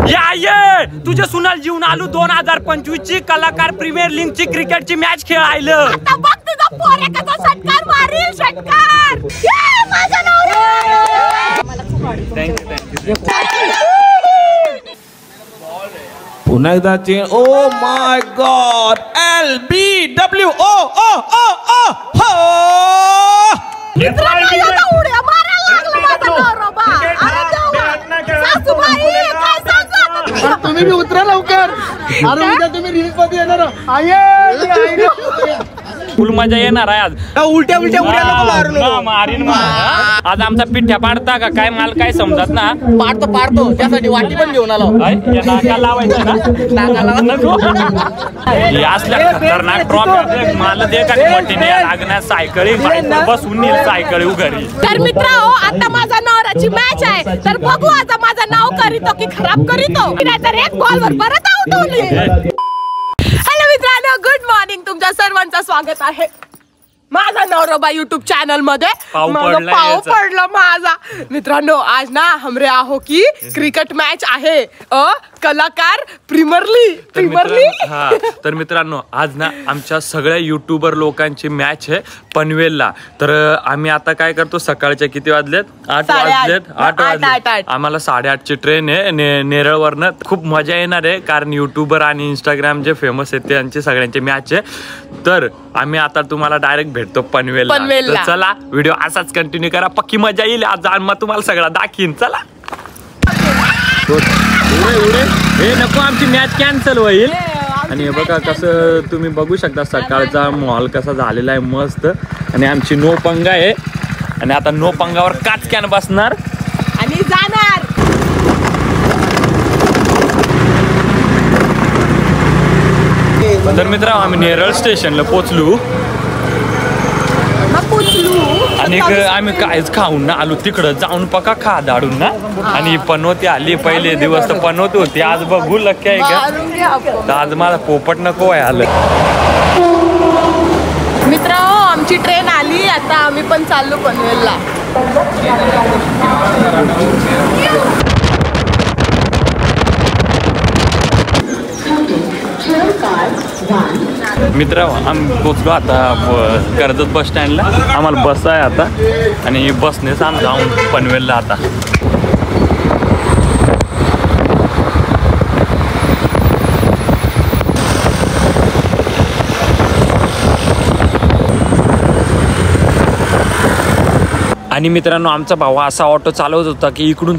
ये तुझे सुनाल जीवन आलू 2025 ची कलाकार प्रीमियर लीग ची क्रिकेटची मॅच खेळायला आता बघ तुझा पोरे कसा षटकार मारील षटकार माझा नवरा मला खूप आवडतं पुन्हा एकदा chain oh my God LBW ओ ओ ओ ओ हो मित्रांनो याला उड्या मारायला लागला माझा नवरा बा अरे देवा सासूबाई काय सांगता तुम्ही भी उतरा लवकर अरे उद्या तुम्ही रील्स मध्ये येणार फुल मजा येणार आहे आज उलट्या उलट्या उड्या नको मारू मारीन आज आमचा पिठ्या पाडता का काय मला काय समजत ना पाडतो त्यासाठी वाटी पण घेऊन आलो नाका लावायचं ना नको हे असल्या खतरनाक ट्रॉफी मला दे का मोठीने लागणार सायकली बसून नेल सायकली घरी तर मित्रांनो आता माझा नवराची मॅच आहे तर बघू आता माझं नाव करीतो की खराब करीतो नाहीतर एक बॉलवर परत आउट होईल हॅलो मित्रांनो गुड मॉर्निंग तुमच्या सर्वांचं स्वागत आहे माझा नवरोबा युट्यूब चॅनल मध्ये पाव पडला माझा मित्रांनो आज ना हमरे आहो की क्रिकेट मॅच आहे कलाकार प्रीमियर लीग हा तर मित्रांनो आज ना आमच्या सगळ्या युट्यूबर लोकांची मॅच आहे पनवेलला तर आम्ही आता काय करतो सकाळच्या किती वाजलेत 8 वाजलेत आम्हाला 8:30 ची ट्रेन आहे नेरळवरनं खूप मजा येणार आहे कारण युट्यूबर आणि इंस्टाग्राम जे फेमस आहेत त्यांची सगळ्यांची मॅच आहे तर आम्ही आता तुम्हाला डायरेक्ट भेटतो पनवेलला चला व्हिडिओ असाच कंटिन्यू करा पक्की मजा येईल आज मग तुम्हाला सगळं दाखीन चला हे नको आमची मॅच कॅन्सल होईल आणि हे बघा कसं तुम्ही बघू शकता सकाळचा माहोल कसा झालेला आहे मस्त आणि आमची नो पंगा आहे आणि आता नो पंगावर काच कॅन बसणार आणि जाणार तर मित्र आम्ही नेरळ स्टेशनला पोचलो आणि आम्ही काहीच खाऊन ना आलो तिकडं जाऊन पका खा दाडून ना आणि पनवती आली पहिले दिवस तर पनवती होती आज बघू लक्की आहे का तर आज मला पोपट नको आहे आलं मित्रांनो आमची ट्रेन आली आता आम्ही पण चाललो पनवेलला मित्र आम्ही पोचलो आता कर्जत बस स्टँडला आम्हाला बस आहे आता आणि बसनेच आम्ही जाऊन पनवेलला आता आणि मित्रांनो आमचा भाऊ असा ऑटो चालवत होता की इकडून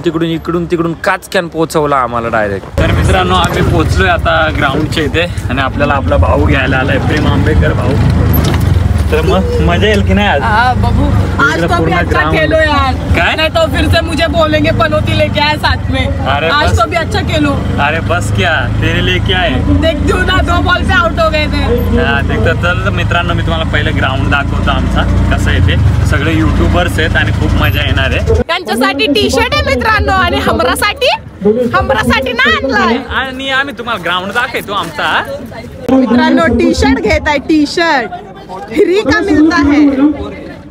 तिकडून काच कॅन पोहोचवला आम्हाला डायरेक्ट तर मित्रांनो आम्ही पोहोचलोय आता ग्राउंडच्या इथे आणि आपल्याला आपला भाऊ घ्यायला आलाय प्रेम आंबेकर भाऊ तर मग मजा येईल की नाही आज बाबू आज तो भी अच्छा खेलो यार काय नहीं तो फिर से मुझे बोलेंगे पनौती लेके आए साथ में आज तो भी अच्छा खेलो अरे बस क्या तेरे लिए क्या है देख दो ना 2 बॉल पे आउट हो गए थे देखता तर मित्रांनो मी तुम्हाला पहिलं ग्राउंड दाखवतो आमचा कसं आहे ते सगळे युट्यूबर्स आहेत आणि खूप मजा येणार आहे त्यांच्यासाठी टी शर्ट आहे मित्रांनो आणि हमरासाठी ना आणलाय आणि आम्ही तुम्हाला ग्राउंड दाखवतो आमचा मित्रांनो टी शर्ट घेत आहे टी शर्ट फ्री का मिलता है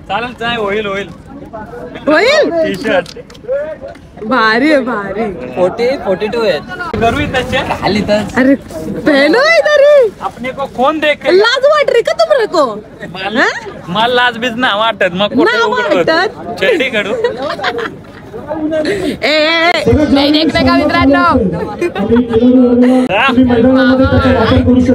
चालेल चालेल होईल होईल टी शर्ट भारी भारी 42 है करू तसे खाली तर अरे पहनो इधर ही अपने को कौन देख लाज वाट रही का तुमरे को मला लाज बीज ना वाटत मग ना वाटत. चड्डी काढू नाही देखणे का मित्रांनो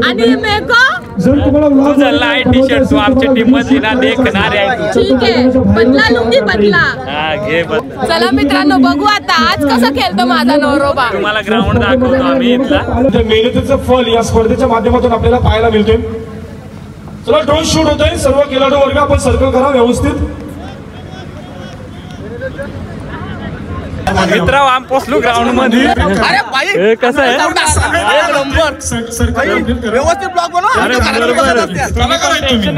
आणि मेको तुझं लाईट टी शर्ट तू आमच्या टीम मध्ये ना देखणार आहे ठीक आहे बदला लुंगी बदला हा घे बदला चला मित्रांनो बघू आता आज कसं खेळतो माझा नवरोबा तुम्हाला ग्राउंड दाखवतो आम्ही इथला मेहनतीचं फल या स्पर्धेच्या माध्यमातून आपल्याला पाहायला मिळते चला ड्रोन शूट होतोय सर्व खेळाडू वर्ग आपण सर्कल करा व्यवस्थित मित्र आम पोचलो ग्राउंड मध्ये अरे कसं आहे व्यवस्थित ब्लॉग बनव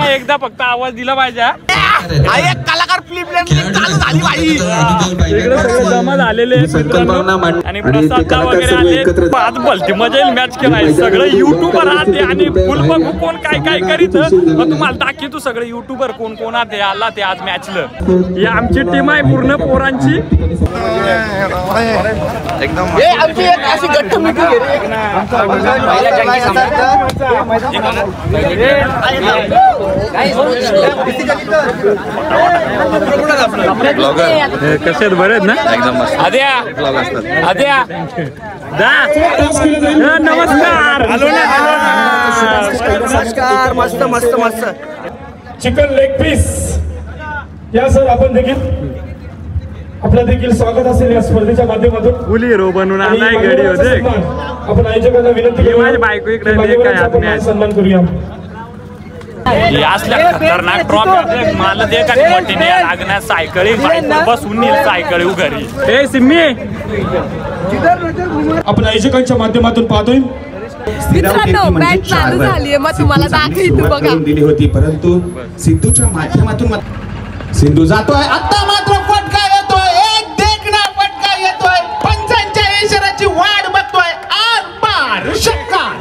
एकदा फक्त आवाज दिला पाहिजे एक कलाकार फिल्म चालू झाली बाई. इकडे सगळे जमा झालेले आहेत मित्रांनो. आणि प्रसाद वगैरे आले. आज भलती मजा येईल मॅच खेळायला. सगळे युट्यूबर आले आणि फुल बघू कोण काय काय करीत. तुम्हाला दाखवतो सगळे युट्यूबर कोण कोण आले आला ते आज मॅचला. ही आमची टीम आहे पूर्ण पोरांची. एकदम आमची एक अशी घट्ट मिठी घे रे. कसे आहेत बरे आहेत ना एकदम मस्त. आद्या आद्या नमस्कार. नमस्कार. मस्त मस्त मस्त. चिकन लेग पीस या सर आपण देखील आपलं देखील स्वागत असेल या स्पर्धेच्या माध्यमातून. फुली रो बनवून आलाय गडी होते. आपण आयोजकांना विनंती करू माझी बायको इकडे सन्मान करूया. असल्या खतरनाक ट्रॉफी मला दे का मोठीने लागणार सायकली बसून नेल सायकली घरी. हे सिम्मी आपण आयोजकांच्या माध्यमातून पाहतोय मित्रांनो मॅच चालू झालीये. मग तुम्हाला दाखवतो बघा. दिली होती परंतु सिद्धूच्या माध्यमातून सिद्धू जातोय. आता मात्र फटका येतोय. एक देखना फटका येतोय. पंचांच्या इशाऱ्याची वाट बघतोय. आर पार षटकार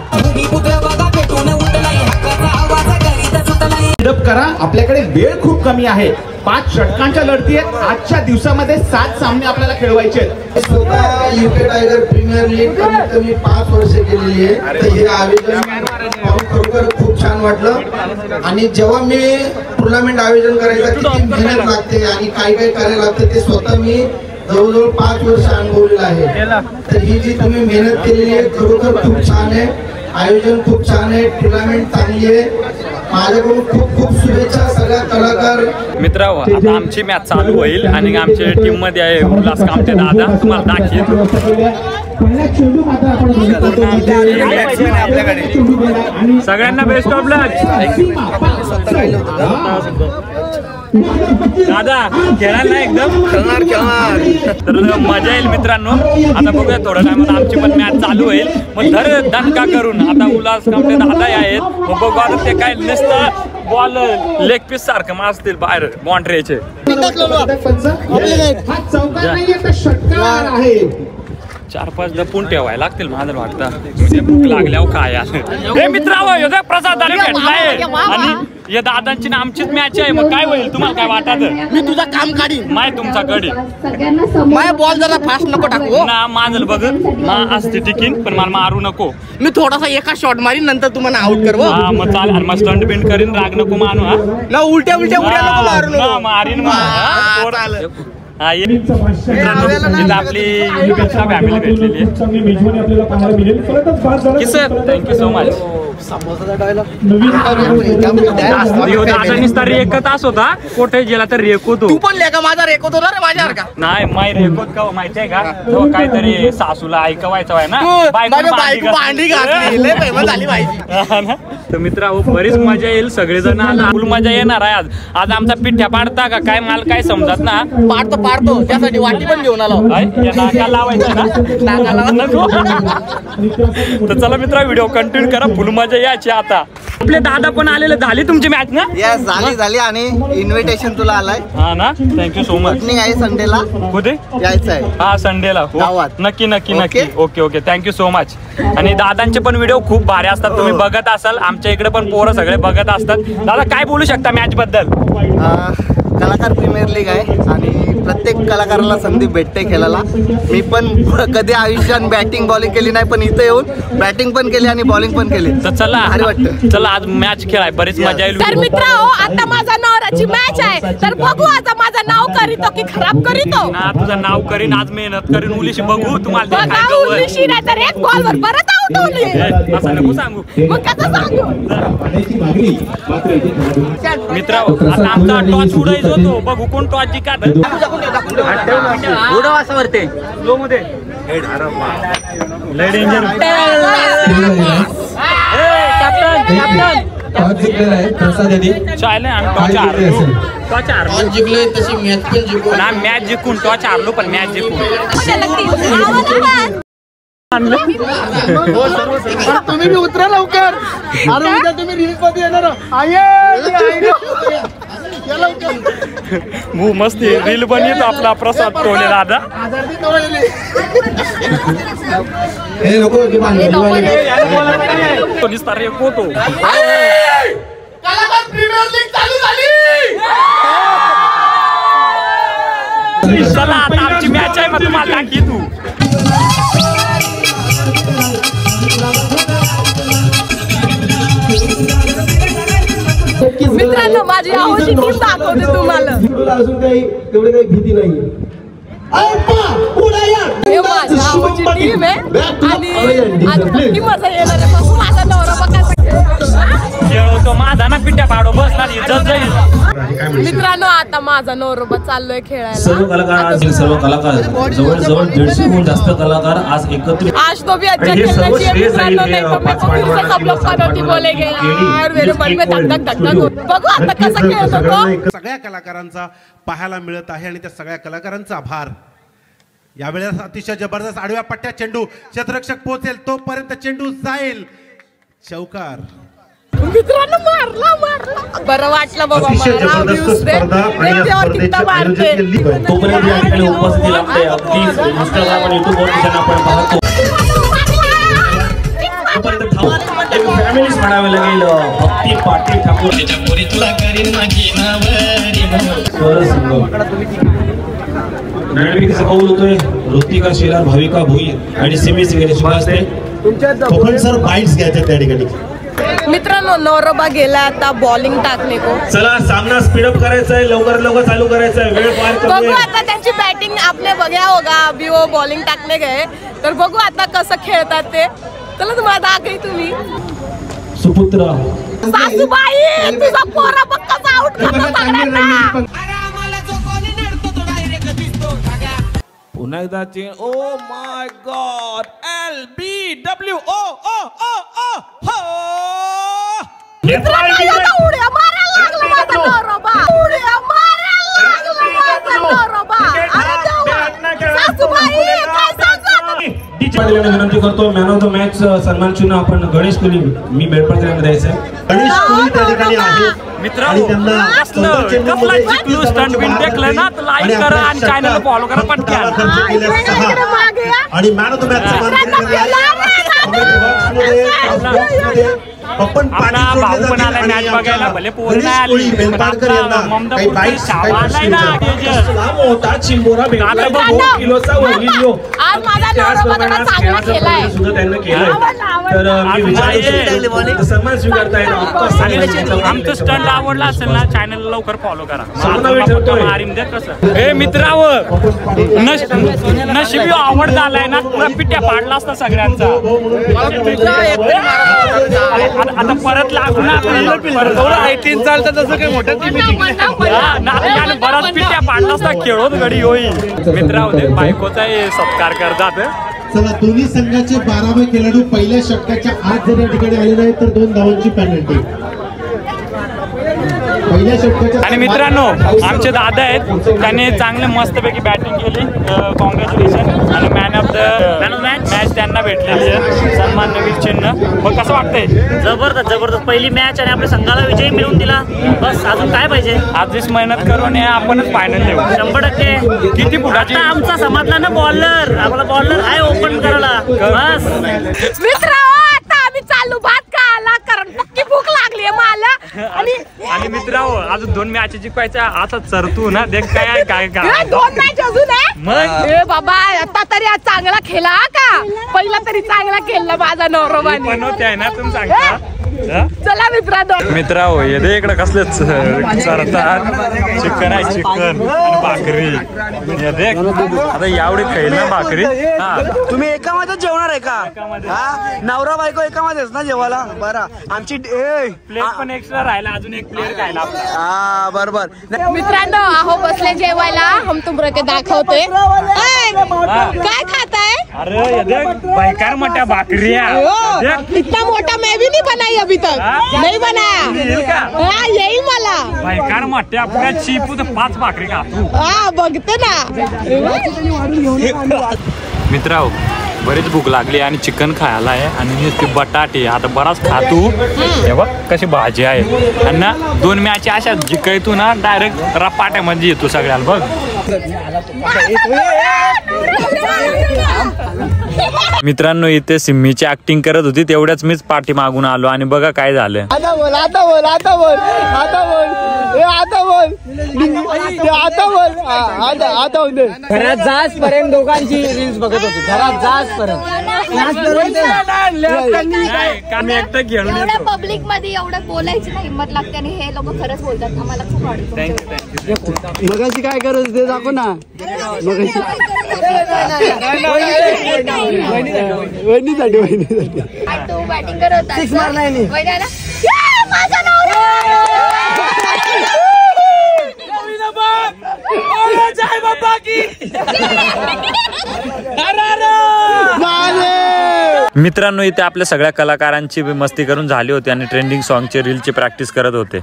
करा. आपल्याकडे वेळ खूप कमी आहे. 5 षटकांच्या लढती आहेत. आजच्या दिवसामध्ये 7 सामने आपल्याला खेळवायचे आहेत. स्वतः युके टायगर प्रीमियर लीग कमीत कमी 5 वर्ष केलेली आहे. तर हे आयोजन खरोखर खूप छान वाटलं. आणि जेव्हा मी टुर्नामेंट आयोजन करायचं किती मेहनत लागते आणि काय काय करायला लागते ते स्वतः मी जवळजवळ 5 वर्ष अनुभवलेलं आहे. तर ही जी तुम्ही मेहनत केलेली आहे खरोखर खूप छान आहे. आयोजन खूप छान आहे. टुर्नामेंट चांगली आहे. माझ्याकडून खूप खूप शुभेच्छा सगळ्या कलाकार मित्रांनो. आता आमची मॅच चालू होईल आणि आमच्या टीम मध्ये आहे उल्हास कामते दादा. तुम्हाला दाखवेल सगळ्यांना बेस्ट ऑफ लक. दादा खेळायला ना एकदम तर मजा येईल मित्रांनो. आता बघूया थोड्या टायमात आमची पण मॅच चालू होईल. मग धर दणका करून आता उल्हास कामते दादा आहेत. मग बघू आता ते काय नसतं बॉल लेग पीस सारखं मारतील बाहेर बाउंड्रीचे. आहे 4-5 दपून ठेवायला लागतील माझं वाटतं. भूक लागल्यावर काय हे मित्रांनो प्रसाद भेटलाय आणि या दादांची ना आमचीच मॅच आहे. मग काय होईल तुम्हाला काय वाटत. मी तुझं काम काढीन. माय तुमचा गडी माझा बॉल जरा फास्ट नको टाकू ना. माझं बघ मा असते टिकीन पण मला मारू नको. मी थोडासा एका शॉट मारीन नंतर तुम्हाला आउट करव. हा मग चाल आणि मग स्टंट बिंड करीन. राग नको मानू. हा ना उलट्या उलट्या उड्या नको मारू नको. मारीन चालेल. आपली फॅमिली भेटलेली आहे. Thank you so much. आता रेकत तास होता कोठे गेला तर रेकवतो. तू पण लेका माझा रेकवत होता रे माझ्यासारखा. नाही माय रेकवत का माहितीये का तो काहीतरी सासूला ऐकवायचं आहे ना. बायको भांडी घातली लय फेमस झाली पाहिजे. तर मित्रांनो बरीच मजा येईल. सगळेजण फुल मजा येणार आहे. आज आमचा पिठ्या पाडता का काय मला काय समजत ना. पाडतो त्यासाठी वाटी पण घेऊन आलो. लावायचं ना. तर चला मित्रा व्हिडिओ कंटिन्यू करा. फुल मजा यायची. आता आपले दादा पण आलेले. झाली तुमची मॅच ना. यस झाली आणि इन्व्हिटेशन तुला आलाय. हा ना थँक्यू सो मच. ओपनिंग आहे संडेला कुठे यायचं आहे. हा संडेला गावात. नक्की नक्की नक्की. Okay okay thank you so much. आणि दादांचे पण व्हिडिओ खूप भारी असतात. तुम्ही बघत असाल. आमच्या इकडे पण पोरं सगळे बघत असतात. दादा काय बोलू शकता मॅच बद्दल. कलाकार प्रीमियर लीग आहे आणि प्रत्येक कलाकाराला संधी भेटते खेळायला. मी पण कधी आयुष्यात बॅटिंग बॉलिंग केली नाही पण इथे येऊन बॅटिंग पण केली आणि बॉलिंग पण केली. तर चला भारी वाटतं. चला आज मॅच खेळाय बरीच मजा येईल. तर मित्रांनो आता माझा नवराची मॅच आहे. तर बघू आता माझं नाव करीतो की खराब करीतो. ना तुझं नाव करीन आज मेहनत करीन. उलीशी बघू तुम्हाला ते काय बघा कळलं. उल्लीशी नाही तर एक बॉलवर परत आउट होली. असं नको सांगू. मग कसं सांगू. मित्रांनो आता आमचा टॉस उडायचा होतो. बघू कोण टॉस जिंकत. उडव असं वरते लो मध्ये लय डेंजर. चालेल आम्ही टॉस हारलो. टॉस हारलो जिंकलोय तशी मॅच पण जिंकलो. पण आम्ही मॅच जिंकून टॉस हारलो पण मॅच जिंकून तुम्ही बी उतरा लवकर. अरे उद्या तुम्ही रील्स मध्ये येणार. भू मस्ती रील बनवतो आपला प्रसाद टोले दादा. फोटो चला आता आमची मॅच आहे मग तुम्हाला दाखी तू. मित्रांनो माझी आवडती टीम दाखवते तुम्हाला. अजून काही तेवढे काही भीती नाही. हे माझी आवडती टीम आहे आणि आज नक्की मजा येणार आहे. बघू माझा नवरा बघा खेळतो माझा ना पिट्या पाडो बसणार जाईल. मित्रांनो आता माझा नवरोबा चाललोय खेळायला. सर्व कलाकार जवळजवळ 150हून जास्त कलाकार आज एकत्रित. आज तो भी अच्छा खेलना चाहिए मित्रांनो, नहीं तो मैं को फिर से सब लोग पनौती बोलेंगे यार. मेरे मन में धक धक धक धक. बघू आता कसं खेळतो तो. सगळ्या कलाकारांचा पाहायला मिळत आहे आणि त्या सगळ्या कलाकारांचा आभार. यावेळेस अतिशय जबरदस्त आडव्या पट्ट्या चेंडू क्षेत्ररक्षक पोहोचेल तोपर्यंत चेंडू जाईल. चौकार. मित्रांनो मारला बरं वाटलं बाबा मला. व्ह्यूज दे त्यावर किती मारते. तोपर्यंत या ठिकाणी उपस्थिती लागते. अगदी इंस्टाग्राम आणि युट्यूबवर ज्यांना आपण पाहतो तोपर्यंत एक फॅमिलीच म्हणावे लागेल. भक्ती पाटील ठाकूर रणवीरचं कौल होतोय. ऋतिका शेलार, भाविका भोई आणि सिमी सिंगरे सुभाष कोकण सर बाईट्स घ्यायचे त्या ठिकाणी. मित्रांनो नवरोबा गेला आता बॉलिंग टाकणे को. चला सामना स्पीडअप करायचा आहे. लवकर चालू करायचा आहे. वेळ फार कमी बघू आहे. आता त्यांची बॅटिंग आपले बघा होगा. अभी वो बॉलिंग टाकणे गए तर बघू आता कसं खेळतात ते. चला तुम्हाला दाखवी तुम्ही. सुपुत्र सासूबाई तुझा पोरा बघ कसा आउट करतो सगळ्यांना. पुन्हा एकदा change. Oh my God. LBW. मित्रांनो याला उड्या मारायला लागला माझा नवरोबा. उड्या मारायला लागला माझा नवरोबा. अरे देवा. सासूबाई काय सांगता. विनंती करतो मॅन ऑफ द मॅच सन्मान चिन्ह आपण गणेश कोहली मी बेडपडकरांना द्यायचं आहे. गणेश कोहली त्या ठिकाणी आहे. मित्रांनो कसला चिकलू स्टंट बिन देखलं ना तर लाईक करा आणि चॅनल फॉलो करा पटकन. आणि मॅन ऑफ द मॅच आपला भाऊ पण आलाय मॅच बघायला. भले पोर नाही आली आज माझा नवरोबा थोडा चांगला खेळलाय. आमचं स्टंट आवडला असेल ना चॅनल लवकर फॉलो करा. हे मित्रावर नशिबी आवड झालाय ना पुरा पिट्या पाडला असता सगळ्यांचा. आता परत लागू ना टीम चालतं तसं काही मोठं बराच पिट्या पाडला असता खेळत गडी होईल. मित्रांनो बायकोचा सत्कार करतात. चला दोन्ही संघाचे 12वे खेळाडू पहिल्या षटकाच्या आत जर या ठिकाणी आले नाही तर 2 धावांची पेनल्टी. आणि मित्रांनो आमचे दादा आहेत त्यांनी चांगले मस्तपैकी बॅटिंग केली. कॉंग्रॅच्युलेशन. आणि मॅन ऑफ द मॅच त्यांना भेटलेली आहे सन्मान नवीन चिन्ह. मग कसं वाटतंय. जबरदस्त पहिली मॅच आणि आपल्या संघाला विजय मिळवून दिला. बस अजून काय पाहिजे. आधीच मेहनत करून आपणच फायनल देऊ 100%. किती फुटाची आमचा समाजला ना बॉलर आपला बॉलर आहे ओपन करायला. बस मित्र आता आम्ही चालू भात खायला कारण पक्की भूक लागली आहे मला. आणि मित्रांनो अजून 2 मॅच जिंकायच्या आता चरतू ना देख काय काय 2 मॅच अजून आहे. ए बाबा आता तरी आज चांगला खेळला का. पहिला तरी चांगला खेळला माझा नवरोबाने. बनवते आहे ना तुम्ही सांगता. चला मित्रांनो येते इकडे कसलेच सरतात. चिकन आहे चिकन आणि भाकरी. आता यावढी खाईल ना भाकरी. तुम्ही एकामध्ये जेवणार आहे का. नवरा बायको एकामध्येच ना जेवायला. बरं आमची प्लेट पण एक्स्ट्रा राहिला अजून एक प्लेट खायला. हा बरोबर. मित्रांनो आहो बसले जेवायला. हम तुमरे के दाखवते काय खाताय. अरे बेकार मोठ्या भाकरिया. इतना मोठा मैं भी नहीं बनाई अभी तक. नहीं बनाया. हाँ यही मला बेकार मोठ्या आपल्या चिपू तर 5 भाकरी खातो. हा बघते ना. मित्रांनो बरीच भूक लागली आणि चिकन खायला आहे आणि ती बटाटे आता बराच खातू हे बघ कशी भाजी आहे आणि ना 2 मॅच अशा जिंकायतू ना डायरेक्ट रपाट्यामध्ये येतो सगळ्याला बघ. मित्रांनो इथे सिम्मीची ऍक्टिंग करत होती तेवढ्याच मीच पाठी मागून आलो आणि बघा काय झालं. आता बोल आता बोल आता बोल आता बोल आता बोल आता बोल आता बोल. घरात जास पर्यंत दोघांची रील्स बघत होती. घरात जास पर्यंत एवढ्या पब्लिक मध्ये एवढं बोलायची ना हिंमत लागते आणि हे लोक खरंच बोलतात. आम्हाला खूप वाटतं. मगाशी काय करत होते दाखव ना. मगाशी वहिनीसाठी तू बॅटिंग करत मित्रांनो इथे आपल्या सगळ्या कलाकारांची मस्ती करून झाली होती आणि ट्रेंडिंग सॉंगचे रीलची प्रॅक्टिस करत होते.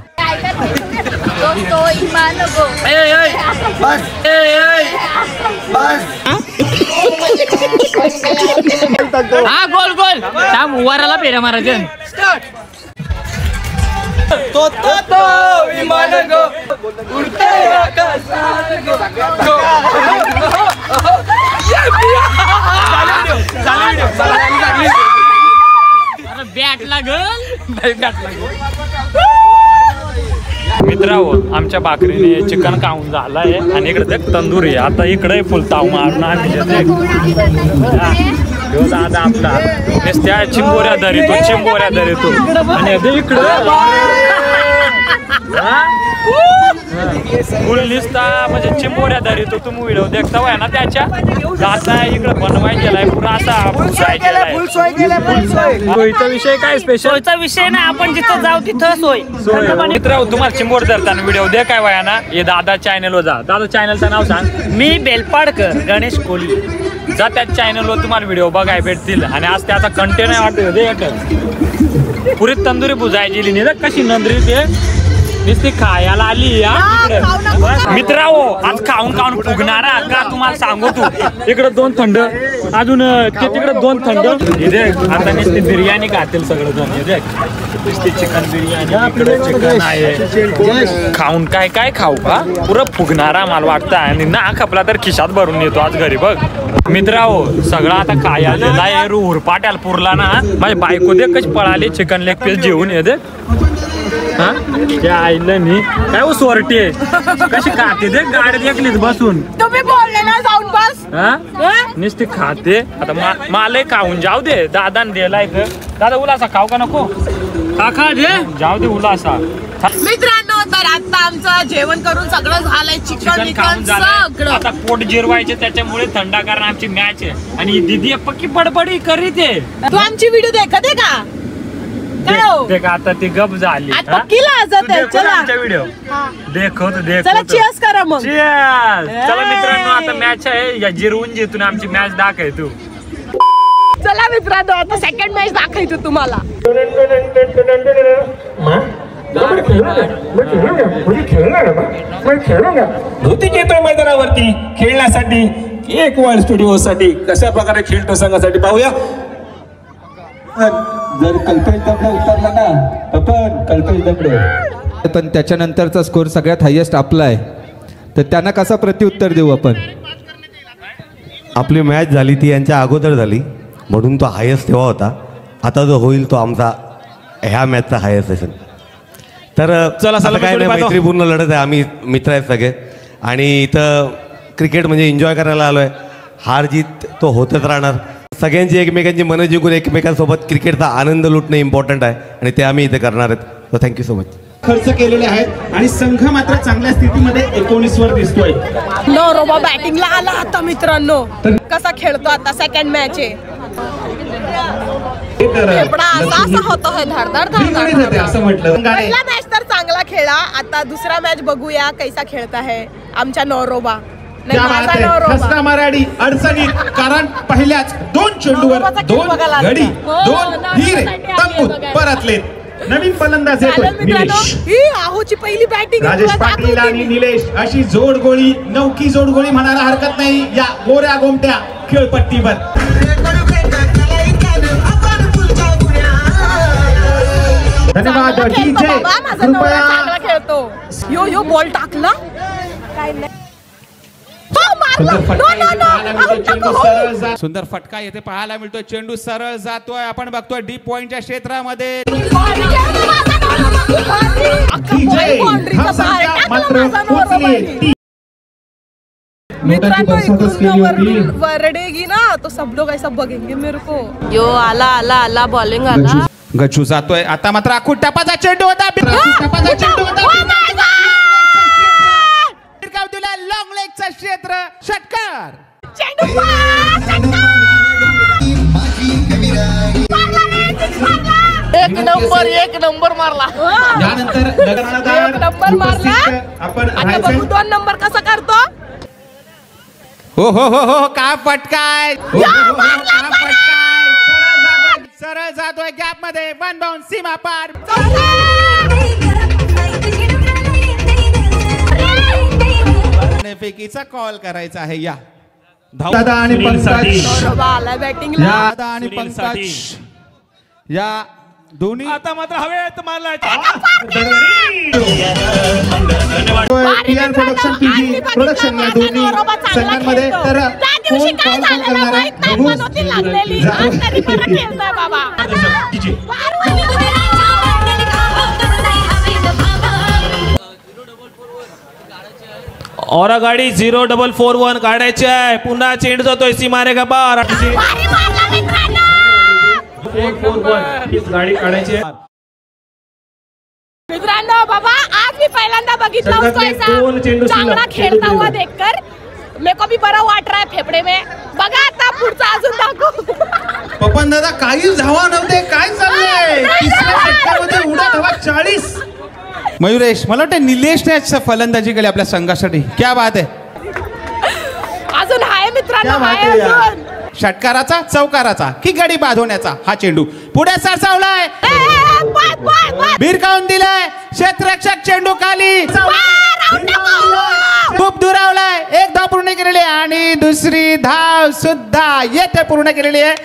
हा गोल गोल वराला फेऱ्या मारायचे. तो विमान गो उडते आकाशात गो. बॅट लागल. मित्रांनो आमच्या भाकरीने चिकन खाऊन झालाय आणि इकडे तंदुरी आहे. आता इकडे फुलताव मारणं दादा आपला नुसत्या चिंबोऱ्या धरितो आणि इकडं फुल निसता म्हणजे चिंबोऱ्या धरितो. तुम्ही व्हिडिओ देखता आहे ना त्याच्या जाता इकडे बनवाय गेलाय पुरा असा सोयीचा विषय काय स्पेशल. सोयीचा विषय ना आपण जिथं जाऊ तिथं सोय. मित्रांनो तुम्हाला चिंबोर धरताना व्हिडिओ दे काय वया ना हे दादा चॅनलवर जा. दादा चॅनलचं नाव सांग. मी बेलपाडकर गणेश कोहली. जा त्या चॅनलवर तुम्हाला व्हिडिओ बघाय भेटतील आणि आज त्याचा कंटेंट आहे वाटत पुरी तंदुरी बुजायची नाही कशी नंदरी ते नुसती खायला आली या. मित्रांनो आज खाऊन फुगणारा का तुम्हाला सांगू तू. इकडे 2 थंड अजून तिकडे 2 थंड. इथे आता नुसती बिर्याणी खातील सगळं जण. इथे नुसती चिकन बिर्याणी इकडे चिकन आहे. खाऊन काय खाऊ का पुरं फुगणारा मला वाटतं आणि ना खपला तर खिशात भरून येतो आज घरी बघ. मित्रांनो सगळं आता खायला आहे उरपाट्याला पुरला ना. माझी बायको दे कशी पळाली चिकन लेग पीस जेवून येते. हा त्या आईला मी काय हो सोरटी कशी खाते दे गाडीत एकलीच बसून. तुम्ही बोलले ना जाऊन बस. हा नुसती खाते. आता मला खाऊन जाऊ दे. दादाने दिलाय दादा उलासा खाऊ का नको. खा दे जाऊ दे उलासा. मित्रांनो तर आता आमचं जेवण करून सगळं झालंय. चिकन खाऊन झालं आता पोट जिरवायचे त्याच्यामुळे थंडा कारण आमची मॅच आहे आणि दीदी पक्की बडबडी करीत आहे. तू आमची व्हिडिओ देखत आहे का. आता ती गप झाली व्हिडिओ देखत चीयर्स करा मग. चला मित्रांनो आता मॅच आहे जिरवून जिथून आमची मॅच दाखव तू. चला मित्रांनो आता सेकंड मॅच दाखवतो तुम्हाला. ऋतिक येतोय मैदानावरती खेळण्यासाठी एक वर्ल्ड स्टुडिओ साठी कशा प्रकारे खेळतो संघासाठी पाहूया. जर कल्पेश दबडे उतरला ना तर पण कल्पेश दबडे पण त्याच्यानंतरचा स्कोर सगळ्यात हायेस्ट आपला आहे तर त्यांना कसा प्रत्युत्तर देऊ आपण. आपली मॅच झाली ती यांच्या अगोदर झाली म्हणून तो हायेस्ट तेव्हा होता. आता जो होईल तो आमचा ह्या मॅचचा हायेस्ट असेल. तर चला काय नाही मैत्रीपूर्ण लढत आहे. आम्ही मित्र आहेत सगळे आणि इथं क्रिकेट म्हणजे एन्जॉय करायला आलो आहे. हार जीत तो होतच राहणार. सगळ्यांची एकमेकांची मनं जिंकून एकमेकांसोबत क्रिकेटचा आनंद लुटणं इम्पॉर्टंट आहे आणि ते आम्ही इथे करणार आहेत. So thank you so much. खर्च केलेले आहेत आणि संघ मात्र चांगल्या स्थितीमध्ये 19 वर दिसतोय. नवरोबा बॅटिंगला आला आता मित्रांनो. कसा खेळतो आता सेकंड मॅच आहे. असा होतो धडधड असं म्हटलं. पहिला मॅच तर चांगला खेळा. आता दुसरा मॅच बघूया कैसा खेळता है आमच्या नवरोबा. मराठी अडचणीत कारण पहिल्याच 2 चेंडूवर 2 गडी 2 हिरे तंबूत परतले. नवीन फलंदाज येतोय निलेश. ही आहोची पहिली बॅटिंग. राजेश पाटील आणि निलेश अशी जोडगोळी नौकी जोडगोळी म्हणायला हरकत नाही या गोऱ्या गोमट्या खेळपट्टीवर. बाबा, माझा नवरा चांगला खेळतो. यो बॉल टाकला काय नाही. सुंदर फटका येथे पाहायला मिळतोय. चेंडू सरळ जातोय. आपण बघतोय डीप पॉइंटच्या क्षेत्रामध्ये. वरडेगी ना तो सब लोग ऐसा बघेंगे मेरे को. यो आला आला आला बॉलिंग आला. गच्चू जातोय. आता मात्र आखूड टपाचा चेंडू होता. लॉंग लेगचं क्षेत्र. षटकार. एक नंबर मारला. यानंतर एक नंबर मारला. आपण आता बघू 2 नंबर कसा करतो. हो काय फटकाय. सरळ जातोय गॅप मध्ये. 1 बाउंड सीमा पार. फेकीचा कॉल करायचा आहे. या दादा आणि पंकज दादा आणि पंकज या दोन्ही आता मात्र हवेत मारलाय. पीआर प्रोडक्शन पीजी प्रोडक्शन या दोन्ही संघांमध्ये तर कोण कॉल करणार आहे और गाडी 0441 काढायची आहे. पुन्हा चेंडू जातोय सीमारेखा पार. 441 गाडी काढायची आहे. मित्रांनो बाबा आज मी पहिल्यांदा बघितला उसको चांगला खेळता हुआ देखकर मेरे को भी बरा वाट रहा है फेफड़े में. बघा आता पुढचा अजून दाखव. पपन दादा काहीच धावा नव्हते. काय चाललंय. तिसऱ्या षटकामध्ये उड्या धावा 40. मयुरेश मला वाटतं निलेशने फलंदाजी केली आपल्या संघासाठी. क्या बात आहे. अजून आहे मित्रांनो आहे अजून. षटकाराचा चौकाराचा की गडी बांधवण्याचा हा चेंडू पुढे सरसावलाय. भिरकावून दिलाय. क्षेत्ररक्षक चेंडू खाली खूप दुरावलाय. एक धाव पूर्ण केलेली आहे आणि दुसरी धाव सुद्धा येथे पूर्ण केलेली आहे.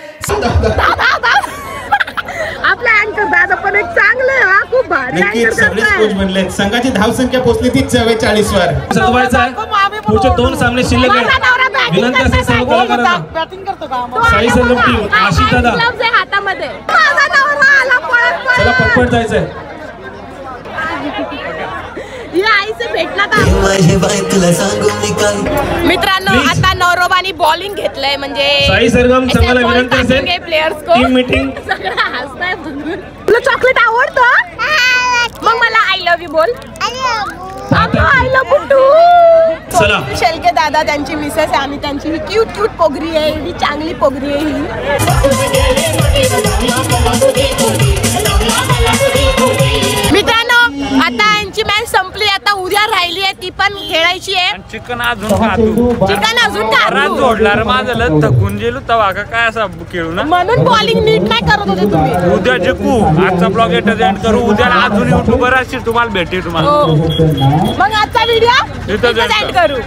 आपला अँकर दादा पण एक चांगले हा खूप भारी कोच बनले. संघाची धावसंख्या पोहोचली ती 44 वर. पुढचे 2 सामने शिल्लक आहेत. विनंती असेल सर्व कलाकारांना. बॅटिंग करतो का साई सर्व टीम आशिष दादा हातामध्ये. माझा नवरा आला पळत चला पटपट जायचंय. या आईसे भेटला का. मित्रांनो आता नवरोबानी बॉलिंग घेतलंय म्हणजे साई सरगम संघाला विनंती असेल प्लेयर्स को टीम मीटिंग. हसताय तुला चॉकलेट आवडतं मग मला आय लव्ह यू बोल. I love too. चला शेलके दादा त्यांची मिसेस आहे आणि त्यांची ही क्यूट पोगरी आहे. ही चांगली पोगरी आहे ही. मित्रांनो आता यांची मॅच संपली. आता उद्या राहिली आहे ती पण खेळायची आहे. चिकन अजून खातो जोडला रे माझं थकून गेलो तवा काय असा खेळू ना म्हणून बॉलिंग नीट नाही करत होते तुम्ही. उद्या जिंकू. आजचा ब्लॉग इथं एंड करू. उद्या अजून युट्यूबर असतील तुम्हाला भेटेल तुम्हाला. मग आजचा व्हिडिओ इथं एंड करू.